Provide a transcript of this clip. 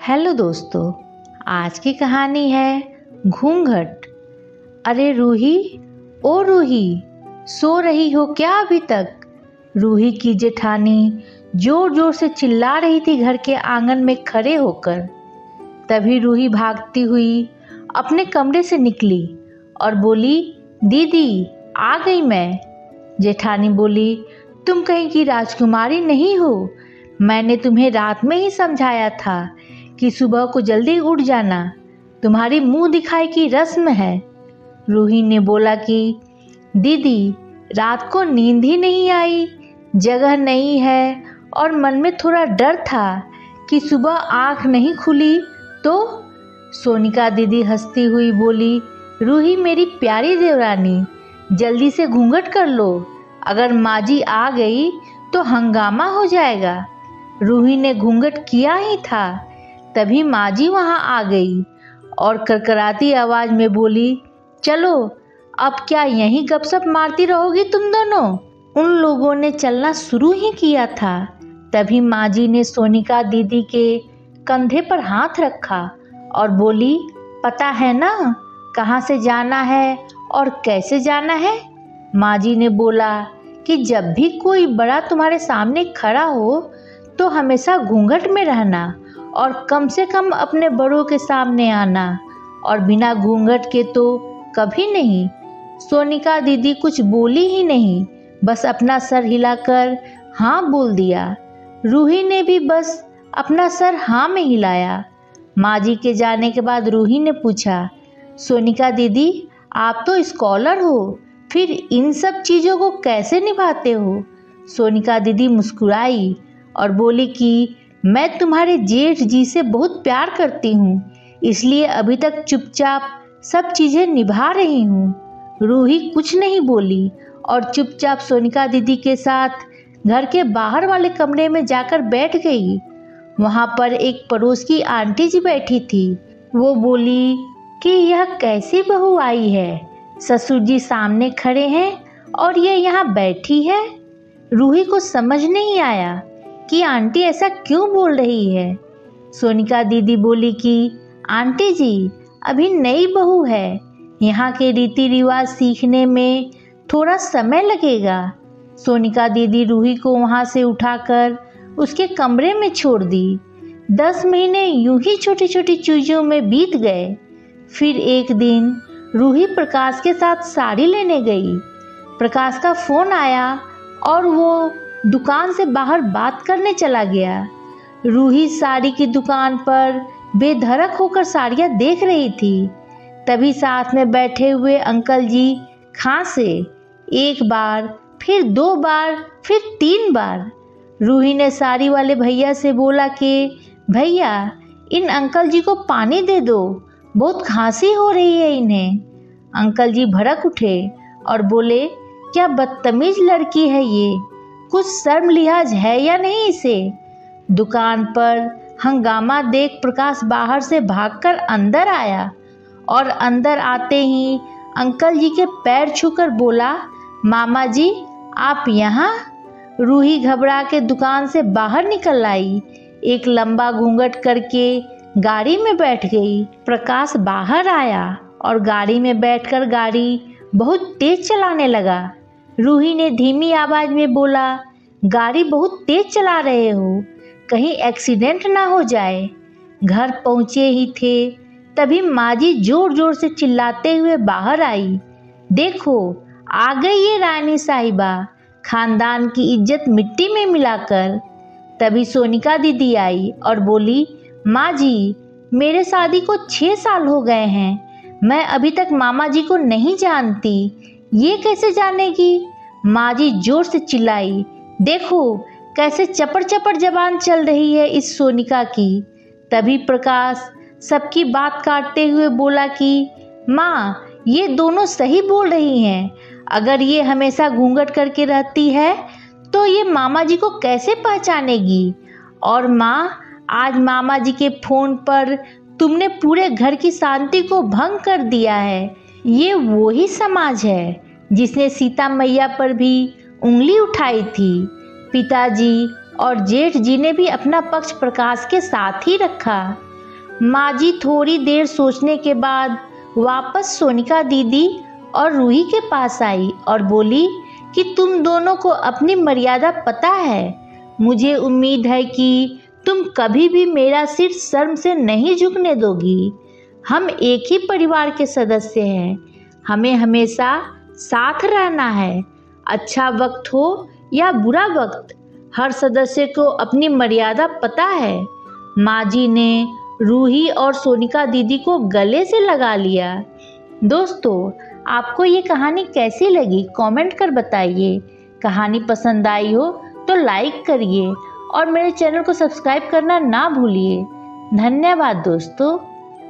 Hello दोस्तों, आज की कहानी है घूंघट। अरे रूही, ओ रूही, सो रही हो क्या अभी तक? रूही की जेठानी जोर जोर से चिल्ला रही थी घर के आंगन में खड़े होकर। तभी रूही भागती हुई अपने कमरे से निकली और बोली, दीदी आ गई मैं। जेठानी बोली, तुम कहीं की राजकुमारी नहीं हो? मैंने तुम्हें रात में ही समझाया था कि सुबह को जल्दी उठ जाना, तुम्हारी मुंह दिखाई की रस्म है। रूही ने बोला कि दीदी रात को नींद ही नहीं आई, जगह नहीं है और मन में थोड़ा डर था कि सुबह आँख नहीं खुली तो। सोनिका दीदी हंसती हुई बोली, रूही मेरी प्यारी देवरानी, जल्दी से घूंघट कर लो, अगर माँ जी आ गई तो हंगामा हो जाएगा। रूही ने घूंघट किया ही था, तभी माँ जी वहाँ आ गई और करकराती आवाज़ में बोली, चलो अब क्या यहीं गपशप मारती रहोगी तुम दोनों? उन लोगों ने चलना शुरू ही किया था। तभी माँ जी ने सोनिका दीदी के कंधे पर हाथ रखा और बोली, पता है ना कहाँ से जाना है और कैसे जाना है? माँ जी ने बोला कि जब भी कोई बड़ा तुम्हारे सामने खड़ा हो तो हमेशा घूंघट में रहना और कम से कम अपने बड़ों के सामने आना, और बिना घूंघट के तो कभी नहीं। सोनिका दीदी कुछ बोली ही नहीं, बस अपना सर हिलाकर हाँ बोल दिया। रूही ने भी बस अपना सर हाँ में हिलाया। माँ जी के जाने के बाद रूही ने पूछा, सोनिका दीदी आप तो स्कॉलर हो, फिर इन सब चीज़ों को कैसे निभाते हो? सोनिका दीदी मुस्कुराई और बोली कि मैं तुम्हारे जेठ जी से बहुत प्यार करती हूँ, इसलिए अभी तक चुपचाप सब चीज़ें निभा रही हूँ। रूही कुछ नहीं बोली और चुपचाप सोनिका दीदी के साथ घर के बाहर वाले कमरे में जाकर बैठ गई। वहाँ पर एक पड़ोस की आंटी जी बैठी थी। वो बोली कि यह कैसी बहू आई है, ससुर जी सामने खड़े हैं और ये यहाँ बैठी है। रूही को समझ नहीं आया कि आंटी ऐसा क्यों बोल रही है। सोनिका दीदी बोली कि आंटी जी अभी नई बहू है, यहाँ के रीति रिवाज सीखने में थोड़ा समय लगेगा। सोनिका दीदी रूही को वहाँ से उठाकर उसके कमरे में छोड़ दी। 10 महीने यूं ही छोटी छोटी चीज़ों में बीत गए। फिर एक दिन रूही प्रकाश के साथ साड़ी लेने गई। प्रकाश का फ़ोन आया और वो दुकान से बाहर बात करने चला गया। रूही साड़ी की दुकान पर बेधड़क होकर साड़ियाँ देख रही थी। तभी साथ में बैठे हुए अंकल जी खांसे, 1 बार, फिर 2 बार, फिर 3 बार। रूही ने साड़ी वाले भैया से बोला कि भैया इन अंकल जी को पानी दे दो, बहुत खांसी हो रही है इन्हें। अंकल जी भड़क उठे और बोले, क्या बदतमीज लड़की है ये, कुछ शर्म लिहाज है या नहीं इसे? दुकान पर हंगामा देख प्रकाश बाहर से भागकर अंदर आया और अंदर आते ही अंकल जी के पैर छूकर बोला, मामा जी आप यहाँ? रूही घबरा के दुकान से बाहर निकल आई, एक लंबा घूंघट करके गाड़ी में बैठ गई। प्रकाश बाहर आया और गाड़ी में बैठकर गाड़ी बहुत तेज चलाने लगा। रूही ने धीमी आवाज में बोला, गाड़ी बहुत तेज चला रहे हो, कहीं एक्सीडेंट ना हो जाए। घर पहुँचे ही थे तभी माँ जी जोर जोर से चिल्लाते हुए बाहर आई, देखो आ गई ये रानी साहिबा, खानदान की इज्जत मिट्टी में मिलाकर। तभी सोनिका दीदी आई और बोली, माँ जी मेरे शादी को 6 साल हो गए हैं, मैं अभी तक मामा जी को नहीं जानती, ये कैसे जानेगी? माँ जी जोर से चिल्लाई, देखो कैसे चपड़ चपड़ जबान चल रही है इस सोनिका की। तभी प्रकाश सबकी बात काटते हुए बोला कि माँ ये दोनों सही बोल रही हैं, अगर ये हमेशा घूंघट करके रहती है तो ये मामा जी को कैसे पहचानेगी? और माँ आज मामा जी के फ़ोन पर तुमने पूरे घर की शांति को भंग कर दिया है। ये वो ही समाज है जिसने सीता मैया पर भी उंगली उठाई थी। पिताजी और जेठ जी ने भी अपना पक्ष प्रकाश के साथ ही रखा। माँ जी थोड़ी देर सोचने के बाद वापस सोनिका दीदी और रूही के पास आई और बोली कि तुम दोनों को अपनी मर्यादा पता है। मुझे उम्मीद है कि तुम कभी भी मेरा सिर शर्म से नहीं झुकने दोगी। हम एक ही परिवार के सदस्य हैं, हमें हमेशा साथ रहना है। अच्छा वक्त हो या बुरा वक्त, हर सदस्य को अपनी मर्यादा पता है। माँ जी ने रूही और सोनिका दीदी को गले से लगा लिया। दोस्तों, आपको ये कहानी कैसी लगी कमेंट कर बताइए। कहानी पसंद आई हो तो लाइक करिए और मेरे चैनल को सब्सक्राइब करना ना भूलिए। धन्यवाद दोस्तों।